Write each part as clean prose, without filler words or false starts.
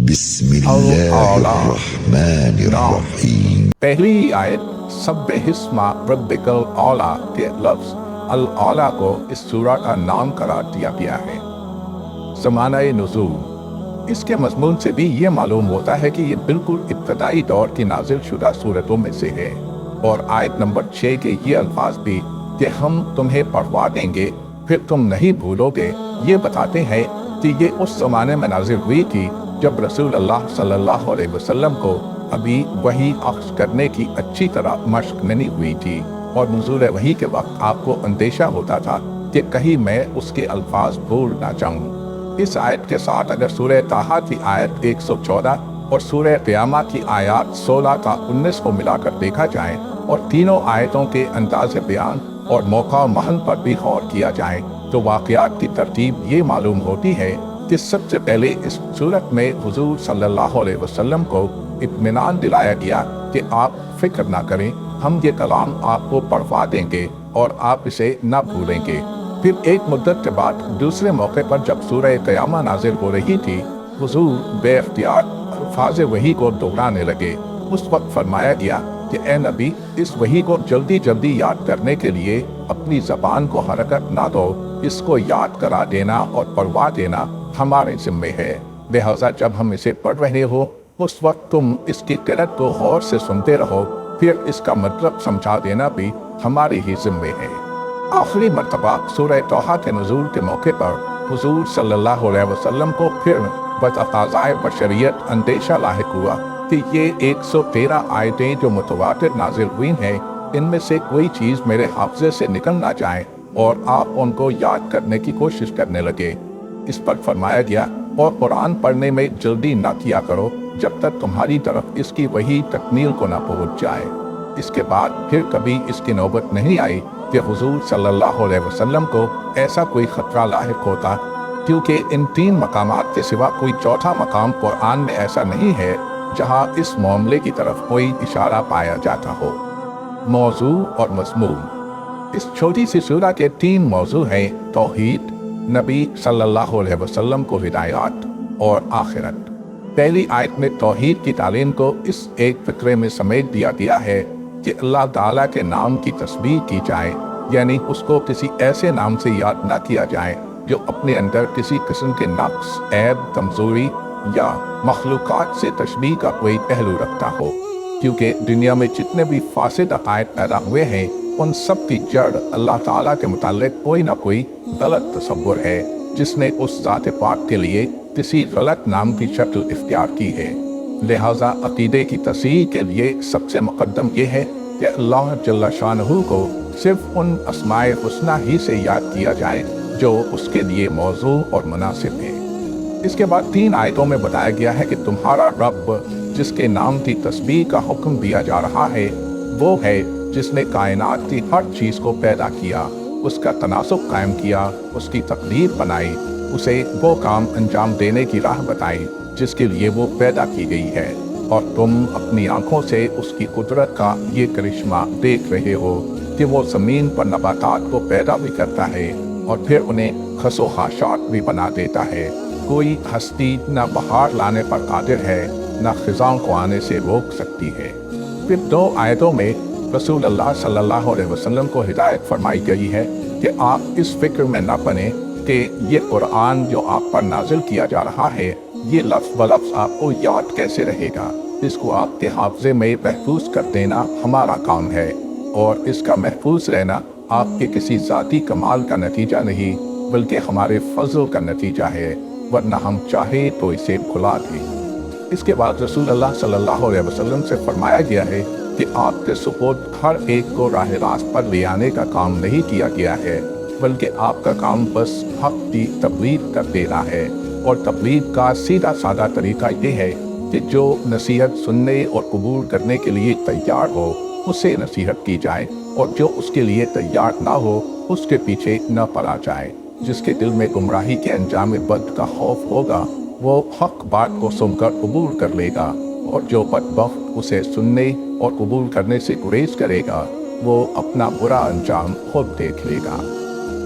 بسم اللہ الرحمن الرحیم۔ پہلی آیت سبح اسم ربک الاعلیٰ کے لفظ الاعلیٰ کو اس سورہ کا نام قرار دیا گیا ہے۔ زمانہ نزول، اس کے مضمون سے بھی یہ معلوم ہوتا ہے کہ یہ بالکل ابتدائی دور کی نازل شدہ صورتوں میں سے ہے، اور آیت نمبر 6 کے یہ الفاظ بھی کہ ہم تمہیں پڑھوا دیں گے پھر تم نہیں بھولو گے، یہ بتاتے ہیں کہ یہ اس زمانے میں نازل ہوئی تھی جب رسول اللہ صلی اللہ علیہ وسلم کو ابھی وحی اخذ کرنے کی اچھی طرح مشق نہیں ہوئی تھی، اور نزول وحی کے وقت آپ کو اندیشہ ہوتا تھا کہ کہیں میں اس کے الفاظ بھول نہ جاؤں۔ اس آیت کے ساتھ اگر سورہ طٰہٰ کی آیت 114 اور سورہ قیامہ کی آیات 16 تا 19 کو ملا کر دیکھا جائے اور تینوں آیتوں کے انداز بیان اور موقع و محل پر بھی غور کیا جائے تو واقعات کی ترتیب یہ معلوم ہوتی ہے کہ سب سے پہلے اس صورت میں حضور صلی اللہ علیہ وسلم کو اطمینان دلایا گیا کہ آپ فکر نہ کریں، ہم یہ کلام آپ کو پڑھوا دیں گے اور آپ اسے نہ بھولیں گے۔ پھر ایک مدت کے بعد دوسرے موقع پر جب سورہ قیامہ نازل ہو رہی تھی، حضور بے اختیار الفاظ وحی کو دہرانے لگے۔ اس وقت فرمایا گیا کہ اے نبی، اس وحی کو جلدی جلدی یاد کرنے کے لیے اپنی زبان کو حرکت نہ دو، اس کو یاد کرا دینا اور پڑھوا دینا ہمارے ذمے ہے، لہذا جب ہم اسے پڑھ رہے ہو اس وقت تم اس کی قرأت کو غور سے سنتے رہو، پھر اس کا مطلب سمجھا دینا بھی ہمارے ہی ذمے ہے۔ آخری مرتبہ سورہ طٰہٰ کے نزول کے موقع پر حضور صلی اللہ علیہ وسلم کو پھر بتقاضائے بشریت اندیشہ لاحق ہوا کہ یہ 113 آیتیں جو متواتر نازل ہوئی ہیں، ان میں سے کوئی چیز میرے حافظے سے نکل نہ جائے، اور آپ ان کو یاد کرنے کی کوشش کرنے لگے۔ اس پر فرمایا گیا اور قرآن پڑھنے میں جلدی نہ کیا کرو جب تک تمہاری طرف اس کی وحی تکمیل کو نہ پہنچ جائے۔ اس کے بعد پھر کبھی اس کی نوبت نہیں آئی کہ حضور صلی اللہ علیہ وسلم کو ایسا کوئی خطرہ لاحق ہوتا، کیونکہ ان 3 مقامات کے سوا کوئی چوتھا مقام قرآن میں ایسا نہیں ہے جہاں اس معاملے کی طرف کوئی اشارہ پایا جاتا ہو۔ موضوع اور مضمون، اس چھوٹی سی سورہ کے 3 موضوع ہیں: توحید، نبی صلی اللہ علیہ وسلم کو ہدایات، اور آخرت۔ پہلی آیت میں توحید کی تعلیم کو اس ایک فقرے میں سمیٹ دیا گیا ہے کہ اللہ تعالیٰ کے نام کی تسبیح کی جائے، یعنی اس کو کسی ایسے نام سے یاد نہ کیا جائے جو اپنے اندر کسی قسم کے نقص، عیب، کمزوری یا مخلوقات سے تشبیہ کا کوئی پہلو رکھتا ہو، کیونکہ دنیا میں جتنے بھی فاسد عقائد پیدا ہوئے ہیں ان سب کی جڑ اللہ تعالیٰ کے متعلق کوئی نہ کوئی غلط تصور ہے، جس نے اس ذات پاک کے لیے کسی غلط نام کی شکل اختیار کی ہے۔ لہٰذا عقیدے کی تصحیح کے لیے سب سے مقدم یہ ہے کہ اللہ جل شانہ کو صرف ان اسماء حسنی ہی سے یاد کیا جائے جو اس کے لیے موضوع اور مناسب ہے۔ اس کے بعد 3 آیتوں میں بتایا گیا ہے کہ تمہارا رب جس کے نام کی تسبیح کا حکم دیا جا رہا ہے وہ ہے جس نے کائنات کی ہر چیز کو پیدا کیا، اس کا تناسب قائم کیا، اس کی تقدیر بنائی، اسے وہ کام انجام دینے کی راہ بتائی جس کے لیے وہ پیدا کی گئی ہے، اور تم اپنی آنکھوں سے اس کی قدرت کا یہ کرشمہ دیکھ رہے ہو کہ وہ زمین پر نباتات کو پیدا بھی کرتا ہے اور پھر انہیں خس و خاشاک بھی بنا دیتا ہے۔ کوئی ہستی نہ بہار لانے پر قادر ہے نہ خزاں کو آنے سے روک سکتی ہے۔ پھر 2 آیتوں میں رسول اللہ صلی اللہ علیہ وسلم کو ہدایت فرمائی گئی ہے کہ آپ اس فکر میں نہ بنیں کہ یہ قرآن جو آپ پر نازل کیا جا رہا ہے یہ لفظ بلفظ آپ کو یاد کیسے رہے گا، اس کو آپ کے حافظے میں محفوظ کر دینا ہمارا کام ہے، اور اس کا محفوظ رہنا آپ کے کسی ذاتی کمال کا نتیجہ نہیں بلکہ ہمارے فضل کا نتیجہ ہے، ورنہ ہم چاہے تو اسے بھلا دیں۔ اس کے بعد رسول اللہ صلی اللہ علیہ وسلم سے فرمایا گیا ہے کہ آپ کے سپرد ہر ایک کو راہ راست پر لے آنے کا کام نہیں کیا گیا ہے، بلکہ آپ کا کام بس حق کی تبلیغ کر دینا ہے، اور تبلیغ کا سیدھا سادہ طریقہ یہ ہے کہ جو نصیحت سننے اور قبول کرنے کے لیے تیار ہو اسے نصیحت کی جائے، اور جو اس کے لیے تیار نہ ہو اس کے پیچھے نہ پڑا جائے۔ جس کے دل میں گمراہی کے انجام بد کا خوف ہوگا وہ حق بات کو سن کر قبول کر لے گا، اور جو بدبخت اسے سننے اور قبول کرنے سے گریز کرے گا وہ اپنا برا انجام خود دیکھ لے گا۔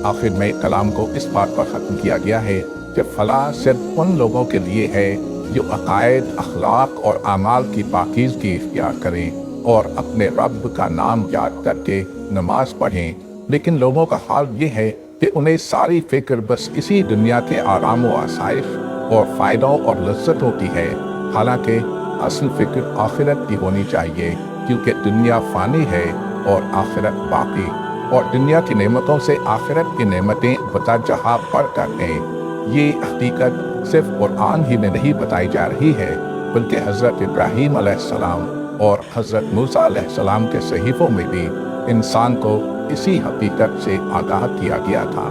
آخر میں کلام کو اس بات پر ختم کیا گیا ہے کہ فلاح صرف ان لوگوں کے لیے ہے جو عقائد، اخلاق اور اعمال کی پاکیزگی اختیار کریں اور اپنے رب کا نام یاد کر کے نماز پڑھیں، لیکن لوگوں کا حال یہ ہے کہ انہیں ساری فکر بس اسی دنیا کے آرام و آسائش اور فائدوں اور لذتوں کی ہے، حالانکہ اصل فکر آخرت کی ہونی چاہیے، کیونکہ دنیا فانی ہے اور آخرت باقی، اور دنیا کی نعمتوں سے آخرت کی نعمتیں بتاجہا بڑھ کر ہیں۔ یہ حقیقت صرف قرآن ہی میں نہیں بتائی جا رہی ہے، بلکہ حضرت ابراہیم علیہ السلام اور حضرت موسیٰ علیہ السلام کے صحیفوں میں بھی انسان کو اسی حقیقت سے آگاہ کیا گیا تھا۔